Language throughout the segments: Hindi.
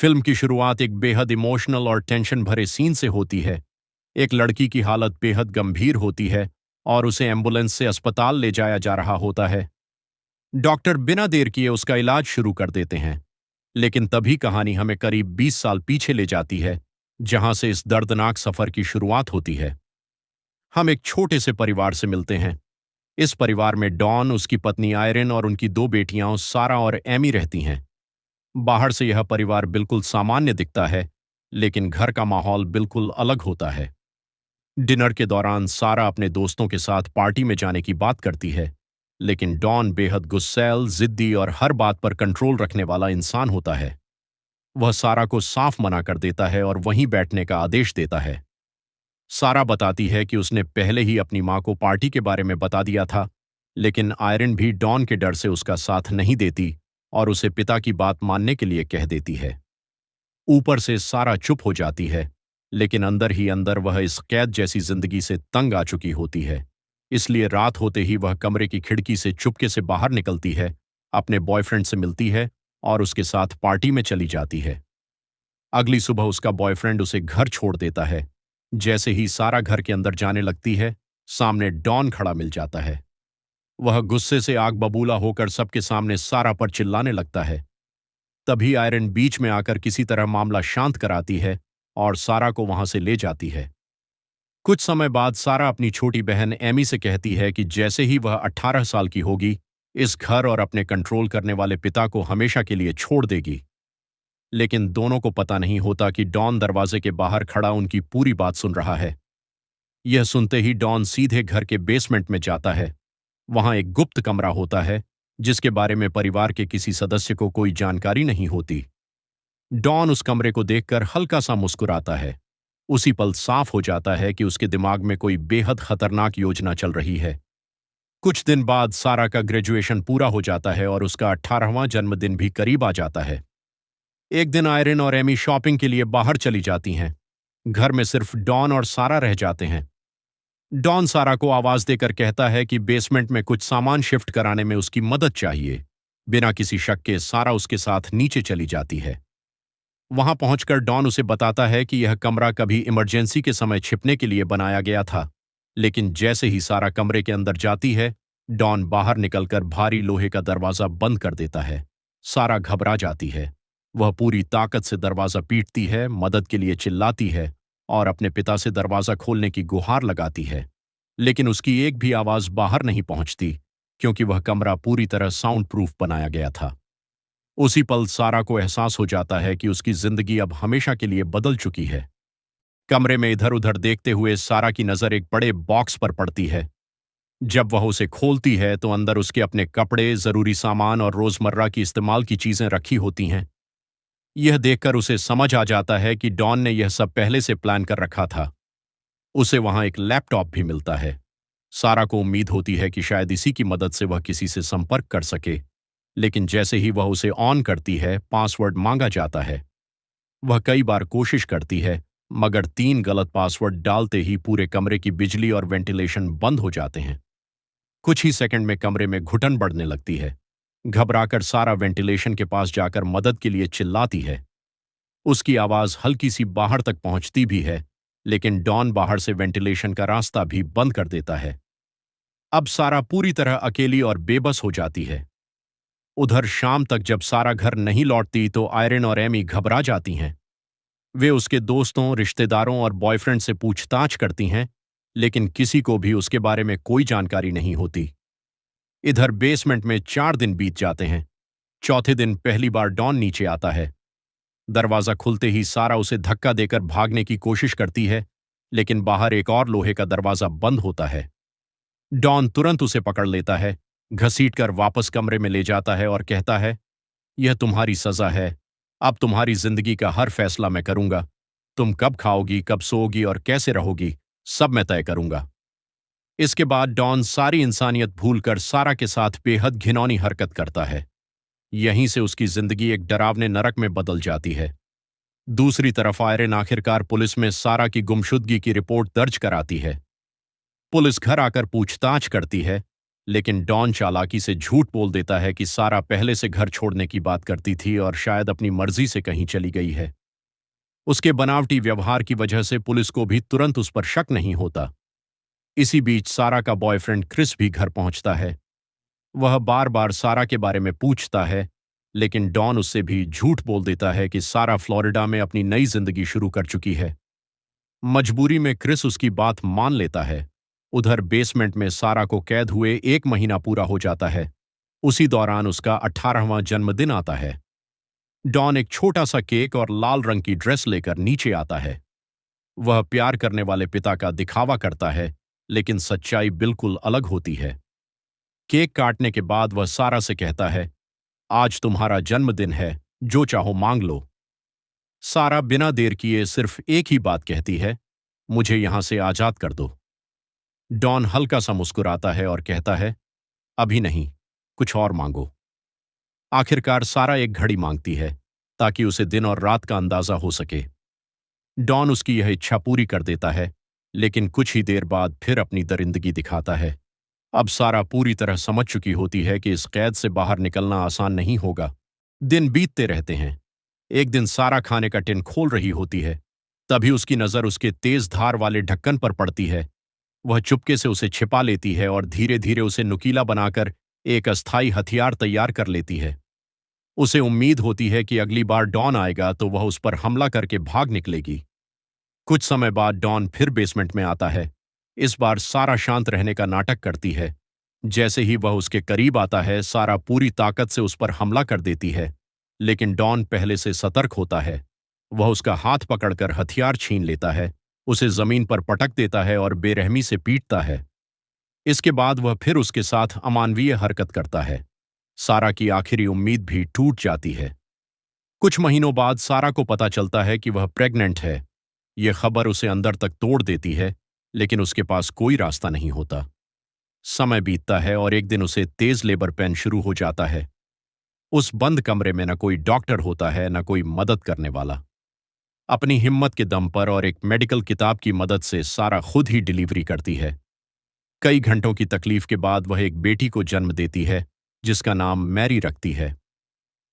फिल्म की शुरुआत एक बेहद इमोशनल और टेंशन भरे सीन से होती है। एक लड़की की हालत बेहद गंभीर होती है और उसे एम्बुलेंस से अस्पताल ले जाया जा रहा होता है। डॉक्टर बिना देर किए उसका इलाज शुरू कर देते हैं। लेकिन तभी कहानी हमें करीब 20 साल पीछे ले जाती है, जहां से इस दर्दनाक सफर की शुरुआत होती है। हम एक छोटे से परिवार से मिलते हैं। इस परिवार में डॉन, उसकी पत्नी आयरिन और उनकी दो बेटियां सारा और एमी रहती हैं। बाहर से यह परिवार बिल्कुल सामान्य दिखता है, लेकिन घर का माहौल बिल्कुल अलग होता है। डिनर के दौरान सारा अपने दोस्तों के साथ पार्टी में जाने की बात करती है, लेकिन डॉन बेहद गुस्सैल, जिद्दी और हर बात पर कंट्रोल रखने वाला इंसान होता है। वह सारा को साफ मना कर देता है और वहीं बैठने का आदेश देता है। सारा बताती है कि उसने पहले ही अपनी मां को पार्टी के बारे में बता दिया था, लेकिन आयरन भी डॉन के डर से उसका साथ नहीं देती और उसे पिता की बात मानने के लिए कह देती है। ऊपर से सारा चुप हो जाती है, लेकिन अंदर ही अंदर वह इस कैद जैसी जिंदगी से तंग आ चुकी होती है। इसलिए रात होते ही वह कमरे की खिड़की से चुपके से बाहर निकलती है, अपने बॉयफ्रेंड से मिलती है और उसके साथ पार्टी में चली जाती है। अगली सुबह उसका बॉयफ्रेंड उसे घर छोड़ देता है। जैसे ही सारा घर के अंदर जाने लगती है, सामने डॉन खड़ा मिल जाता है। वह गुस्से से आग बबूला होकर सबके सामने सारा पर चिल्लाने लगता है। तभी आयरन बीच में आकर किसी तरह मामला शांत कराती है और सारा को वहां से ले जाती है। कुछ समय बाद सारा अपनी छोटी बहन एमी से कहती है कि जैसे ही वह 18 साल की होगी, इस घर और अपने कंट्रोल करने वाले पिता को हमेशा के लिए छोड़ देगी। लेकिन दोनों को पता नहीं होता कि डॉन दरवाजे के बाहर खड़ा उनकी पूरी बात सुन रहा है। यह सुनते ही डॉन सीधे घर के बेसमेंट में जाता है। वहां एक गुप्त कमरा होता है, जिसके बारे में परिवार के किसी सदस्य को कोई जानकारी नहीं होती। डॉन उस कमरे को देखकर हल्का सा मुस्कुराता है। उसी पल साफ हो जाता है कि उसके दिमाग में कोई बेहद खतरनाक योजना चल रही है। कुछ दिन बाद सारा का ग्रेजुएशन पूरा हो जाता है और उसका 18वां जन्मदिन भी करीब आ जाता है। एक दिन आयरिन और एमी शॉपिंग के लिए बाहर चली जाती हैं। घर में सिर्फ डॉन और सारा रह जाते हैं। डॉन सारा को आवाज देकर कहता है कि बेसमेंट में कुछ सामान शिफ्ट कराने में उसकी मदद चाहिए। बिना किसी शक के सारा उसके साथ नीचे चली जाती है। वहां पहुंचकर डॉन उसे बताता है कि यह कमरा कभी इमरजेंसी के समय छिपने के लिए बनाया गया था। लेकिन जैसे ही सारा कमरे के अंदर जाती है, डॉन बाहर निकलकर भारी लोहे का दरवाजा बंद कर देता है। सारा घबरा जाती है। वह पूरी ताकत से दरवाजा पीटती है, मदद के लिए चिल्लाती है और अपने पिता से दरवाजा खोलने की गुहार लगाती है। लेकिन उसकी एक भी आवाज बाहर नहीं पहुंचती, क्योंकि वह कमरा पूरी तरह साउंड प्रूफ बनाया गया था। उसी पल सारा को एहसास हो जाता है कि उसकी जिंदगी अब हमेशा के लिए बदल चुकी है। कमरे में इधर उधर देखते हुए सारा की नजर एक बड़े बॉक्स पर पड़ती है। जब वह उसे खोलती है तो अंदर उसके अपने कपड़े, जरूरी सामान और रोजमर्रा की इस्तेमाल की चीजें रखी होती हैं। यह देखकर उसे समझ आ जाता है कि डॉन ने यह सब पहले से प्लान कर रखा था। उसे वहां एक लैपटॉप भी मिलता है। सारा को उम्मीद होती है कि शायद इसी की मदद से वह किसी से संपर्क कर सके, लेकिन जैसे ही वह उसे ऑन करती है, पासवर्ड मांगा जाता है। वह कई बार कोशिश करती है, मगर 3 गलत पासवर्ड डालते ही पूरे कमरे की बिजली और वेंटिलेशन बंद हो जाते हैं। कुछ ही सेकंड में कमरे में घुटन बढ़ने लगती है। घबराकर सारा वेंटिलेशन के पास जाकर मदद के लिए चिल्लाती है। उसकी आवाज हल्की सी बाहर तक पहुंचती भी है, लेकिन डॉन बाहर से वेंटिलेशन का रास्ता भी बंद कर देता है। अब सारा पूरी तरह अकेली और बेबस हो जाती है। उधर शाम तक जब सारा घर नहीं लौटती तो आयरिन और एमी घबरा जाती हैं। वे उसके दोस्तों, रिश्तेदारों और बॉयफ्रेंड से पूछताछ करती हैं, लेकिन किसी को भी उसके बारे में कोई जानकारी नहीं होती। इधर बेसमेंट में 4 दिन बीत जाते हैं। चौथे दिन पहली बार डॉन नीचे आता है। दरवाजा खुलते ही सारा उसे धक्का देकर भागने की कोशिश करती है, लेकिन बाहर एक और लोहे का दरवाजा बंद होता है। डॉन तुरंत उसे पकड़ लेता है, घसीटकर वापस कमरे में ले जाता है और कहता है, यह तुम्हारी सजा है। अब तुम्हारी जिंदगी का हर फैसला मैं करूंगा। तुम कब खाओगी, कब सोओगी और कैसे रहोगी, सब मैं तय करूंगा। इसके बाद डॉन सारी इंसानियत भूलकर सारा के साथ बेहद घिनौनी हरकत करता है। यहीं से उसकी जिंदगी एक डरावने नरक में बदल जाती है। दूसरी तरफ आयरन आखिरकार पुलिस में सारा की गुमशुदगी की रिपोर्ट दर्ज कराती है। पुलिस घर आकर पूछताछ करती है, लेकिन डॉन चालाकी से झूठ बोल देता है कि सारा पहले से घर छोड़ने की बात करती थी और शायद अपनी मर्जी से कहीं चली गई है। उसके बनावटी व्यवहार की वजह से पुलिस को भी तुरंत उस पर शक नहीं होता। इसी बीच सारा का बॉयफ्रेंड क्रिस भी घर पहुंचता है। वह बार बार सारा के बारे में पूछता है, लेकिन डॉन उससे भी झूठ बोल देता है कि सारा फ्लोरिडा में अपनी नई जिंदगी शुरू कर चुकी है। मजबूरी में क्रिस उसकी बात मान लेता है। उधर बेसमेंट में सारा को कैद हुए 1 महीना पूरा हो जाता है। उसी दौरान उसका 18वां जन्मदिन आता है। डॉन एक छोटा सा केक और लाल रंग की ड्रेस लेकर नीचे आता है। वह प्यार करने वाले पिता का दिखावा करता है, लेकिन सच्चाई बिल्कुल अलग होती है। केक काटने के बाद वह सारा से कहता है, आज तुम्हारा जन्मदिन है, जो चाहो मांग लो। सारा बिना देर किए सिर्फ एक ही बात कहती है, मुझे यहां से आजाद कर दो। डॉन हल्का सा मुस्कुराता है और कहता है, अभी नहीं, कुछ और मांगो। आखिरकार सारा एक घड़ी मांगती है, ताकि उसे दिन और रात का अंदाजा हो सके। डॉन उसकी यह इच्छा पूरी कर देता है, लेकिन कुछ ही देर बाद फिर अपनी दरिंदगी दिखाता है। अब सारा पूरी तरह समझ चुकी होती है कि इस कैद से बाहर निकलना आसान नहीं होगा। दिन बीतते रहते हैं। एक दिन सारा खाने का टिन खोल रही होती है। तभी उसकी नजर उसके तेज धार वाले ढक्कन पर पड़ती है। वह चुपके से उसे छिपा लेती है और धीरे धीरे उसे नुकीला बनाकर एक अस्थायी हथियार तैयार कर लेती है। उसे उम्मीद होती है कि अगली बार डॉन आएगा तो वह उस पर हमला करके भाग निकलेगी। कुछ समय बाद डॉन फिर बेसमेंट में आता है। इस बार सारा शांत रहने का नाटक करती है। जैसे ही वह उसके करीब आता है, सारा पूरी ताकत से उस पर हमला कर देती है, लेकिन डॉन पहले से सतर्क होता है। वह उसका हाथ पकड़कर हथियार छीन लेता है, उसे जमीन पर पटक देता है और बेरहमी से पीटता है। इसके बाद वह फिर उसके साथ अमानवीय हरकत करता है। सारा की आखिरी उम्मीद भी टूट जाती है। कुछ महीनों बाद सारा को पता चलता है कि वह प्रेग्नेंट है। यह खबर उसे अंदर तक तोड़ देती है, लेकिन उसके पास कोई रास्ता नहीं होता। समय बीतता है और एक दिन उसे तेज लेबर पेन शुरू हो जाता है। उस बंद कमरे में न कोई डॉक्टर होता है, न कोई मदद करने वाला। अपनी हिम्मत के दम पर और एक मेडिकल किताब की मदद से सारा खुद ही डिलीवरी करती है। कई घंटों की तकलीफ के बाद वह एक बेटी को जन्म देती है, जिसका नाम मैरी रखती है।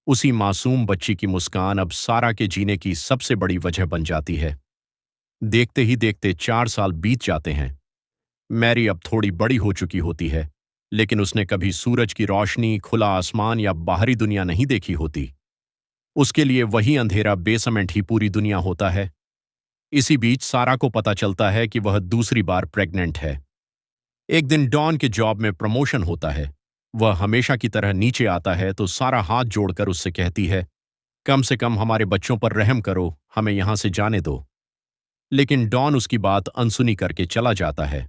उसी मासूम बच्ची की मुस्कान अब सारा के जीने की सबसे बड़ी वजह बन जाती है। देखते ही देखते 4 साल बीत जाते हैं। मैरी अब थोड़ी बड़ी हो चुकी होती है, लेकिन उसने कभी सूरज की रोशनी, खुला आसमान या बाहरी दुनिया नहीं देखी होती। उसके लिए वही अंधेरा बेसमेंट ही पूरी दुनिया होता है। इसी बीच सारा को पता चलता है कि वह दूसरी बार प्रेग्नेंट है। एक दिन डॉन के जॉब में प्रमोशन होता है। वह हमेशा की तरह नीचे आता है तो सारा हाथ जोड़कर उससे कहती है, कम से कम हमारे बच्चों पर रहम करो, हमें यहां से जाने दो। लेकिन डॉन उसकी बात अनसुनी करके चला जाता है।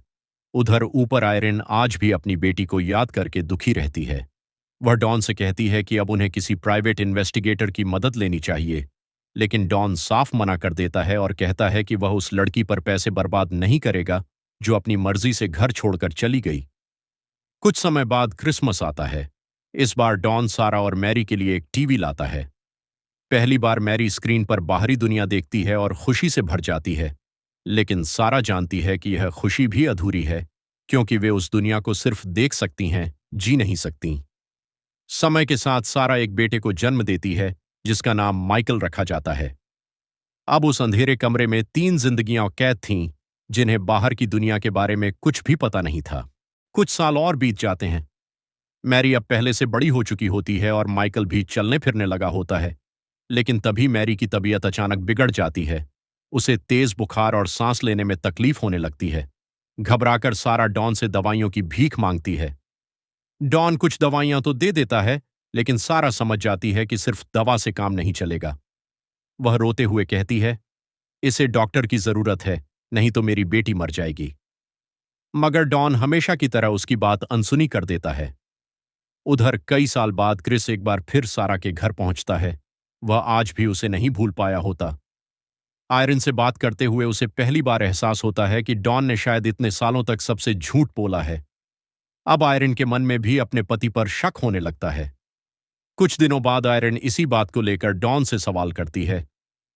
उधर ऊपर आयरन आज भी अपनी बेटी को याद करके दुखी रहती है। वह डॉन से कहती है कि अब उन्हें किसी प्राइवेट इन्वेस्टिगेटर की मदद लेनी चाहिए, लेकिन डॉन साफ मना कर देता है और कहता है कि वह उस लड़की पर पैसे बर्बाद नहीं करेगा जो अपनी मर्जी से घर छोड़कर चली गई। कुछ समय बाद क्रिसमस आता है। इस बार डॉन सारा और मैरी के लिए एक टीवी लाता है। पहली बार मैरी स्क्रीन पर बाहरी दुनिया देखती है और खुशी से भर जाती है, लेकिन सारा जानती है कि यह खुशी भी अधूरी है, क्योंकि वे उस दुनिया को सिर्फ देख सकती हैं, जी नहीं सकती। समय के साथ सारा एक बेटे को जन्म देती है, जिसका नाम माइकल रखा जाता है। अब उस अंधेरे कमरे में 3 जिंदगियां कैद थीं, जिन्हें बाहर की दुनिया के बारे में कुछ भी पता नहीं था। कुछ साल और बीत जाते हैं। मैरी अब पहले से बड़ी हो चुकी होती है और माइकल भी चलने फिरने लगा होता है, लेकिन तभी मैरी की तबीयत अचानक बिगड़ जाती है। उसे तेज बुखार और सांस लेने में तकलीफ होने लगती है। घबराकर सारा डॉन से दवाइयों की भीख मांगती है। डॉन कुछ दवाइयां तो दे देता है, लेकिन सारा समझ जाती है कि सिर्फ दवा से काम नहीं चलेगा। वह रोते हुए कहती है, इसे डॉक्टर की जरूरत है, नहीं तो मेरी बेटी मर जाएगी। मगर डॉन हमेशा की तरह उसकी बात अनसुनी कर देता है। उधर कई साल बाद क्रिस एक बार फिर सारा के घर पहुंचता है। वह आज भी उसे नहीं भूल पाया होता। आयरन से बात करते हुए उसे पहली बार एहसास होता है कि डॉन ने शायद इतने सालों तक सबसे झूठ बोला है। अब आयरन के मन में भी अपने पति पर शक होने लगता है। कुछ दिनों बाद आयरन इसी बात को लेकर डॉन से सवाल करती है।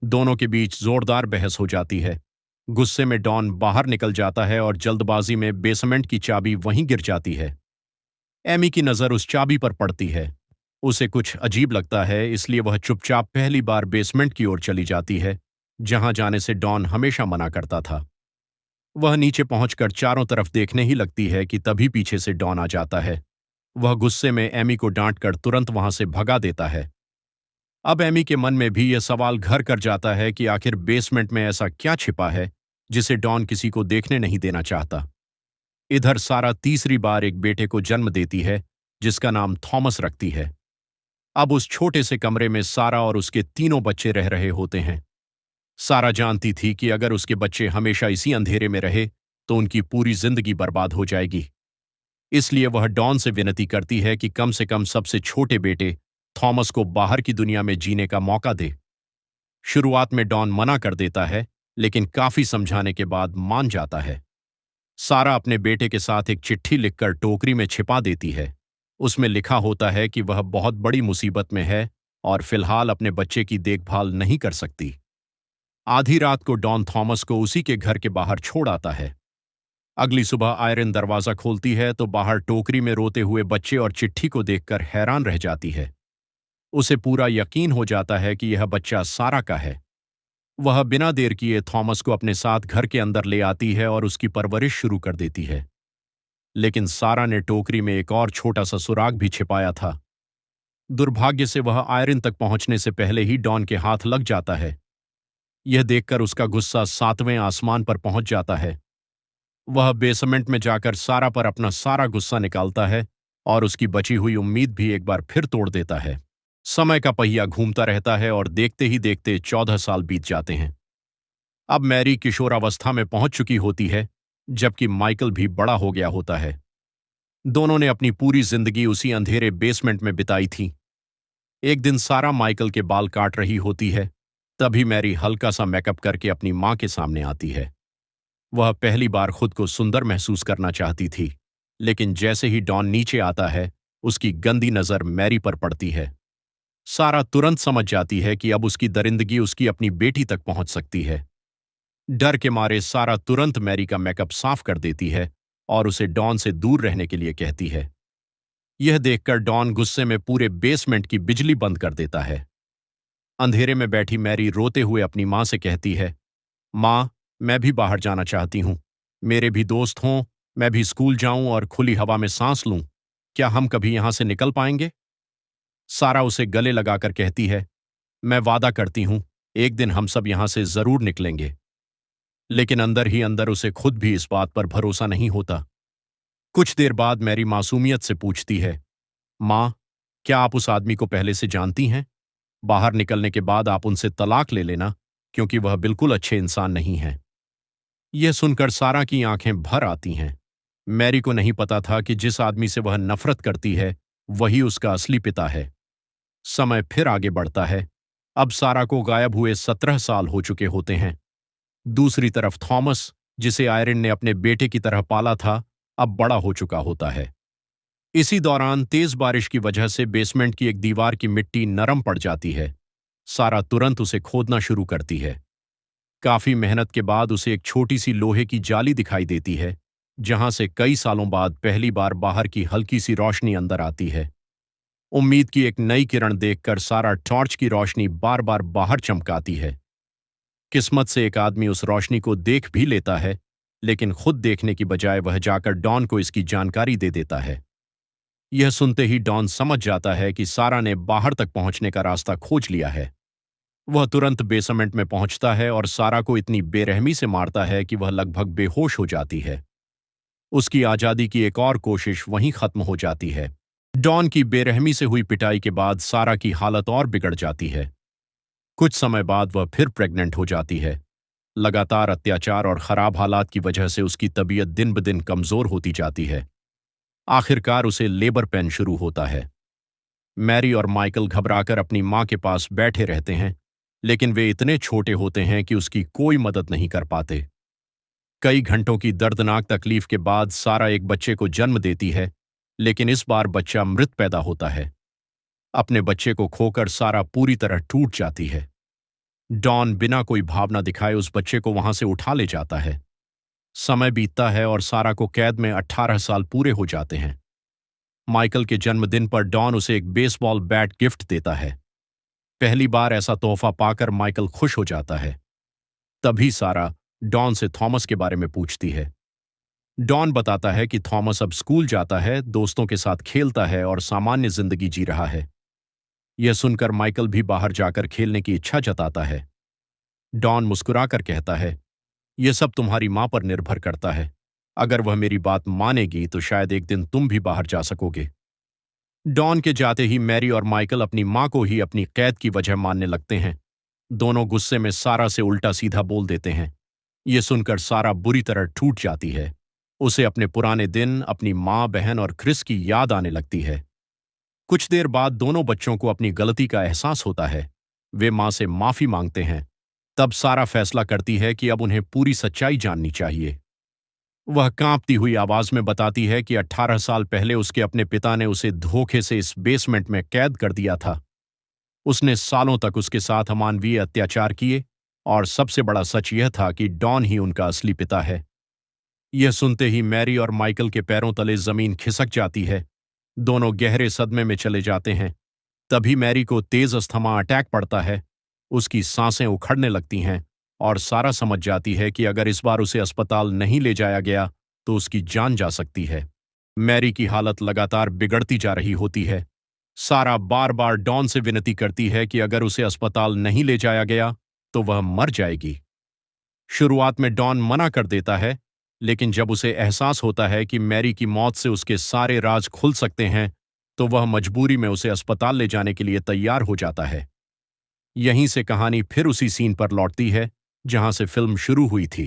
दोनों के बीच जोरदार बहस हो जाती है। गुस्से में डॉन बाहर निकल जाता है और जल्दबाजी में बेसमेंट की चाबी वहीं गिर जाती है। एमी की नज़र उस चाबी पर पड़ती है। उसे कुछ अजीब लगता है, इसलिए वह चुपचाप पहली बार बेसमेंट की ओर चली जाती है, जहां जाने से डॉन हमेशा मना करता था। वह नीचे पहुंचकर चारों तरफ देखने ही लगती है कि तभी पीछे से डॉन आ जाता है। वह गुस्से में एमी को डांटकर तुरंत वहां से भगा देता है। अब एमी के मन में भी यह सवाल घर कर जाता है कि आखिर बेसमेंट में ऐसा क्या छिपा है जिसे डॉन किसी को देखने नहीं देना चाहता। इधर सारा तीसरी बार एक बेटे को जन्म देती है, जिसका नाम थॉमस रखती है। अब उस छोटे से कमरे में सारा और उसके तीनों बच्चे रह रहे होते हैं। सारा जानती थी कि अगर उसके बच्चे हमेशा इसी अंधेरे में रहे तो उनकी पूरी जिंदगी बर्बाद हो जाएगी। इसलिए वह डॉन से विनती करती है कि कम से कम सबसे छोटे बेटे थॉमस को बाहर की दुनिया में जीने का मौका दे। शुरुआत में डॉन मना कर देता है, लेकिन काफी समझाने के बाद मान जाता है। सारा अपने बेटे के साथ एक चिट्ठी लिखकर टोकरी में छिपा देती है। उसमें लिखा होता है कि वह बहुत बड़ी मुसीबत में है और फिलहाल अपने बच्चे की देखभाल नहीं कर सकती। आधी रात को डॉन थॉमस को उसी के घर के बाहर छोड़ आता है। अगली सुबह आयरन दरवाजा खोलती है तो बाहर टोकरी में रोते हुए बच्चे और चिट्ठी को देखकर हैरान रह जाती है। उसे पूरा यकीन हो जाता है कि यह बच्चा सारा का है। वह बिना देर किए थॉमस को अपने साथ घर के अंदर ले आती है और उसकी परवरिश शुरू कर देती है। लेकिन सारा ने टोकरी में एक और छोटा सा सुराग भी छिपाया था। दुर्भाग्य से वह आयरन तक पहुंचने से पहले ही डॉन के हाथ लग जाता है। यह देखकर उसका गुस्सा 7वें आसमान पर पहुंच जाता है। वह बेसमेंट में जाकर सारा पर अपना सारा गुस्सा निकालता है और उसकी बची हुई उम्मीद भी एक बार फिर तोड़ देता है। समय का पहिया घूमता रहता है और देखते ही देखते 14 साल बीत जाते हैं। अब मैरी किशोरावस्था में पहुंच चुकी होती है, जबकि माइकल भी बड़ा हो गया होता है। दोनों ने अपनी पूरी जिंदगी उसी अंधेरे बेसमेंट में बिताई थी। एक दिन सारा माइकल के बाल काट रही होती है, तभी मैरी हल्का सा मेकअप करके अपनी मां के सामने आती है। वह पहली बार खुद को सुंदर महसूस करना चाहती थी, लेकिन जैसे ही डॉन नीचे आता है, उसकी गंदी नजर मैरी पर पड़ती है। सारा तुरंत समझ जाती है कि अब उसकी दरिंदगी उसकी अपनी बेटी तक पहुंच सकती है। डर के मारे सारा तुरंत मैरी का मेकअप साफ कर देती है और उसे डॉन से दूर रहने के लिए कहती है। यह देखकर डॉन गुस्से में पूरे बेसमेंट की बिजली बंद कर देता है। अंधेरे में बैठी मैरी रोते हुए अपनी मां से कहती है, मां, मैं भी बाहर जाना चाहती हूं। मेरे भी दोस्त हों, मैं भी स्कूल जाऊं और खुली हवा में सांस लूं। क्या हम कभी यहां से निकल पाएंगे? सारा उसे गले लगाकर कहती है, मैं वादा करती हूं, एक दिन हम सब यहां से जरूर निकलेंगे। लेकिन अंदर ही अंदर उसे खुद भी इस बात पर भरोसा नहीं होता। कुछ देर बाद मैरी मासूमियत से पूछती है, मां, क्या आप उस आदमी को पहले से जानती हैं? बाहर निकलने के बाद आप उनसे तलाक ले लेना, क्योंकि वह बिल्कुल अच्छे इंसान नहीं हैं। यह सुनकर सारा की आंखें भर आती हैं। मैरी को नहीं पता था कि जिस आदमी से वह नफरत करती है, वही उसका असली पिता है। समय फिर आगे बढ़ता है। अब सारा को गायब हुए 17 साल हो चुके होते हैं। दूसरी तरफ थॉमस, जिसे आयरन ने अपने बेटे की तरह पाला था, अब बड़ा हो चुका होता है। इसी दौरान तेज बारिश की वजह से बेसमेंट की एक दीवार की मिट्टी नरम पड़ जाती है। सारा तुरंत उसे खोदना शुरू करती है। काफी मेहनत के बाद उसे एक छोटी सी लोहे की जाली दिखाई देती है, जहां से कई सालों बाद पहली बार बाहर की हल्की सी रोशनी अंदर आती है। उम्मीद की एक नई किरण देखकर सारा टॉर्च की रोशनी बार बार बाहर चमकाती है। किस्मत से एक आदमी उस रोशनी को देख भी लेता है, लेकिन खुद देखने की बजाय वह जाकर डॉन को इसकी जानकारी दे देता है। यह सुनते ही डॉन समझ जाता है कि सारा ने बाहर तक पहुंचने का रास्ता खोज लिया है। वह तुरंत बेसमेंट में पहुंचता है और सारा को इतनी बेरहमी से मारता है कि वह लगभग बेहोश हो जाती है। उसकी आजादी की एक और कोशिश वहीं खत्म हो जाती है। डॉन की बेरहमी से हुई पिटाई के बाद सारा की हालत और बिगड़ जाती है। कुछ समय बाद वह फिर प्रेग्नेंट हो जाती है। लगातार अत्याचार और खराब हालात की वजह से उसकी तबीयत दिन ब दिन कमजोर होती जाती है। आखिरकार उसे लेबर पेन शुरू होता है। मैरी और माइकल घबराकर अपनी मां के पास बैठे रहते हैं, लेकिन वे इतने छोटे होते हैं कि उसकी कोई मदद नहीं कर पाते। कई घंटों की दर्दनाक तकलीफ के बाद सारा एक बच्चे को जन्म देती है, लेकिन इस बार बच्चा मृत पैदा होता है। अपने बच्चे को खोकर सारा पूरी तरह टूट जाती है। डॉन बिना कोई भावना दिखाए उस बच्चे को वहां से उठा ले जाता है। समय बीतता है और सारा को कैद में 18 साल पूरे हो जाते हैं। माइकल के जन्मदिन पर डॉन उसे एक बेसबॉल बैट गिफ्ट देता है। पहली बार ऐसा तोहफा पाकर माइकल खुश हो जाता है। तभी सारा डॉन से थॉमस के बारे में पूछती है। डॉन बताता है कि थॉमस अब स्कूल जाता है, दोस्तों के साथ खेलता है और सामान्य जिंदगी जी रहा है। यह सुनकर माइकल भी बाहर जाकर खेलने की इच्छा जताता है। डॉन मुस्कुराकर कहता है, यह सब तुम्हारी मां पर निर्भर करता है। अगर वह मेरी बात मानेगी तो शायद एक दिन तुम भी बाहर जा सकोगे। डॉन के जाते ही मैरी और माइकल अपनी मां को ही अपनी कैद की वजह मानने लगते हैं। दोनों गुस्से में सारा से उल्टा सीधा बोल देते हैं। यह सुनकर सारा बुरी तरह टूट जाती है। उसे अपने पुराने दिन, अपनी मां, बहन और क्रिस की याद आने लगती है। कुछ देर बाद दोनों बच्चों को अपनी गलती का एहसास होता है। वे मां से माफी मांगते हैं। तब सारा फैसला करती है कि अब उन्हें पूरी सच्चाई जाननी चाहिए। वह कांपती हुई आवाज में बताती है कि 18 साल पहले उसके अपने पिता ने उसे धोखे से इस बेसमेंट में कैद कर दिया था। उसने सालों तक उसके साथ अमानवीय अत्याचार किए और सबसे बड़ा सच यह था कि डॉन ही उनका असली पिता है। यह सुनते ही मैरी और माइकल के पैरों तले जमीन खिसक जाती है। दोनों गहरे सदमे में चले जाते हैं। तभी मैरी को तेज अस्थमा अटैक पड़ता है। उसकी सांसें उखड़ने लगती हैं और सारा समझ जाती है कि अगर इस बार उसे अस्पताल नहीं ले जाया गया तो उसकी जान जा सकती है। मैरी की हालत लगातार बिगड़ती जा रही होती है। सारा बार बार डॉन से विनती करती है कि अगर उसे अस्पताल नहीं ले जाया गया तो वह मर जाएगी। शुरुआत में डॉन मना कर देता है, लेकिन जब उसे एहसास होता है कि मैरी की मौत से उसके सारे राज खुल सकते हैं तो वह मजबूरी में उसे अस्पताल ले जाने के लिए तैयार हो जाता है। यहीं से कहानी फिर उसी सीन पर लौटती है जहां से फिल्म शुरू हुई थी।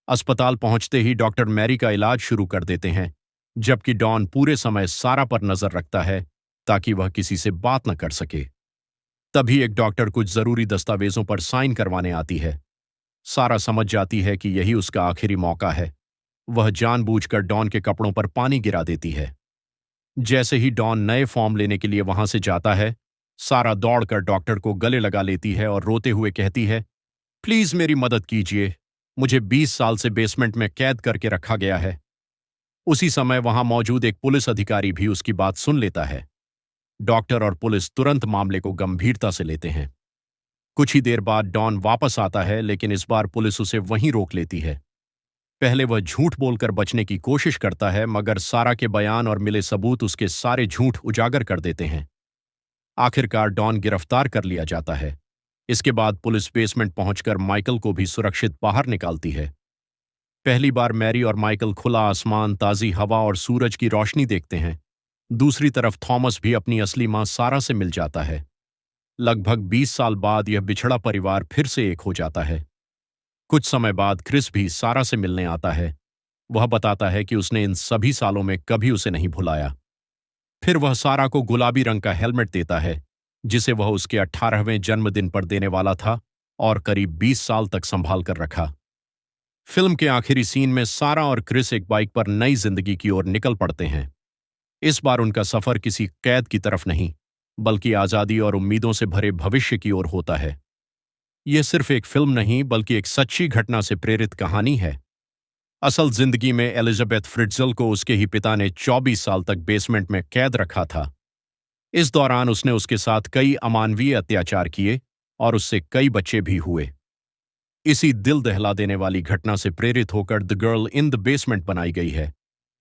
अस्पताल पहुंचते ही डॉक्टर मैरी का इलाज शुरू कर देते हैं, जबकि डॉन पूरे समय सारा पर नजर रखता है ताकि वह किसी से बात न कर सके। तभी एक डॉक्टर कुछ जरूरी दस्तावेजों पर साइन करवाने आती है। सारा समझ जाती है कि यही उसका आखिरी मौका है। वह जानबूझकर डॉन के कपड़ों पर पानी गिरा देती है। जैसे ही डॉन नए फॉर्म लेने के लिए वहां से जाता है, सारा दौड़कर डॉक्टर को गले लगा लेती है और रोते हुए कहती है, प्लीज मेरी मदद कीजिए, मुझे 20 साल से बेसमेंट में कैद करके रखा गया है। उसी समय वहां मौजूद एक पुलिस अधिकारी भी उसकी बात सुन लेता है। डॉक्टर और पुलिस तुरंत मामले को गंभीरता से लेते हैं। कुछ ही देर बाद डॉन वापस आता है, लेकिन इस बार पुलिस उसे वहीं रोक लेती है। पहले वह झूठ बोलकर बचने की कोशिश करता है, मगर सारा के बयान और मिले सबूत उसके सारे झूठ उजागर कर देते हैं। आखिरकार डॉन गिरफ्तार कर लिया जाता है। इसके बाद पुलिस बेसमेंट पहुंचकर माइकल को भी सुरक्षित बाहर निकालती है। पहली बार मैरी और माइकल खुला आसमान, ताजी हवा और सूरज की रोशनी देखते हैं। दूसरी तरफ थॉमस भी अपनी असली मां सारा से मिल जाता है। लगभग 20 साल बाद यह बिछड़ा परिवार फिर से एक हो जाता है। कुछ समय बाद क्रिस भी सारा से मिलने आता है। वह बताता है कि उसने इन सभी सालों में कभी उसे नहीं भुलाया। फिर वह सारा को गुलाबी रंग का हेलमेट देता है, जिसे वह उसके 18वें जन्मदिन पर देने वाला था और करीब 20 साल तक संभाल कर रखा। फिल्म के आखिरी सीन में सारा और क्रिस एक बाइक पर नई जिंदगी की ओर निकल पड़ते हैं। इस बार उनका सफर किसी कैद की तरफ नहीं, बल्कि आजादी और उम्मीदों से भरे भविष्य की ओर होता है। यह सिर्फ एक फिल्म नहीं, बल्कि एक सच्ची घटना से प्रेरित कहानी है। असल जिंदगी में एलिजाबेथ फ्रिट्जल को उसके ही पिता ने 24 साल तक बेसमेंट में कैद रखा था। इस दौरान उसने उसके साथ कई अमानवीय अत्याचार किए और उससे कई बच्चे भी हुए। इसी दिल दहला देने वाली घटना से प्रेरित होकर the girl in the basement बनाई गई है।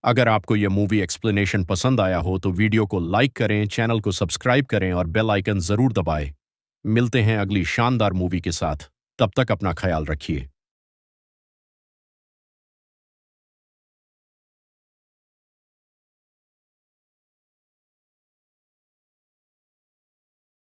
अगर आपको यह मूवी एक्सप्लेनेशन पसंद आया हो तो वीडियो को लाइक करें, चैनल को सब्सक्राइब करें और बेल आइकन जरूर दबाएं। मिलते हैं अगली शानदार मूवी के साथ। तब तक अपना ख्याल रखिए।